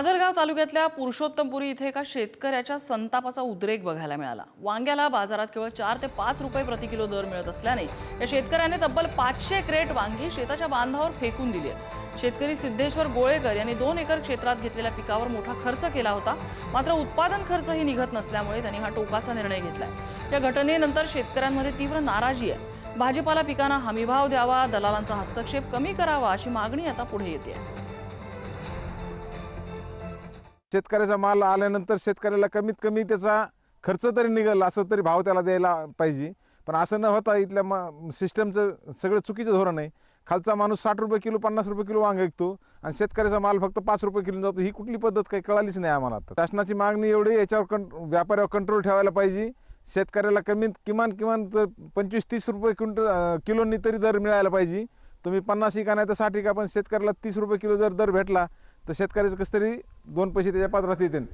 माजलगाव तालुक्यातल्या पुरुषोत्तमपुरी इथे एका शेतकऱ्याच्या संतापाचा उद्रेक बघायला मिळाला। वांग्याला बाजारात केवळ 4 ते 5 रुपये प्रति किलो दर मिळत असल्याने या शेतकऱ्याने तब्बल 500 क्रेट वांगी शेताच्या बांधावर फेकून दिली आहे। शेतकरी सिद्धेश्वर गोळेकर यांनी 2 एकर क्षेत्रात घेतलेल्या पिकावर मोठा खर्च केला होता, मात्र उत्पादन खर्चही निघत नसल्यामुळे त्यांनी हा टोकाचा निर्णय घेतलाय। या घटनेनंतर शेतकऱ्यांमध्ये तीव्र नाराजी आहे। भाजीपाला पिकांना हमीभाव द्यावा, दलालांचा हस्तक्षेप कमी करावा अशी मागणी आता पुढे येते। शेतकऱ्याचा माल आल्यानंतर शेतकऱ्याला कमीत कमी त्याचा खर्च तरी निघेल असं तरी भाव त्याला द्यायला पाहिजे। पण असं न होता इथल्या सिस्टमचं सगळं चुकीचं धोरण आहे। खालचा माणूस 60 रुपये किलो 50 रुपये किलो वांग विकतो आणि शेतकऱ्याचा माल फक्त 5 रुपये किलो जातो। ही कुठली पद्धत काही कळालीच नाही आम्हाला। आता शासनाची मागणी एवढी याच्यावर व्यापाऱ्यावर कंट्रोल ठेवायला पाहिजे। शेतकऱ्याला किमान 25-30 रुपये किलोनी तरी दर मिळायला पाहिजे। तुम्ही 50 इका नाही तर 60 इका, पण शेतकऱ्याला 30 रुपये किलो जर दर भेटला तर शेतकऱ्याचं कसं तरी 2 पैसे त्याच्या पात्रात येतील।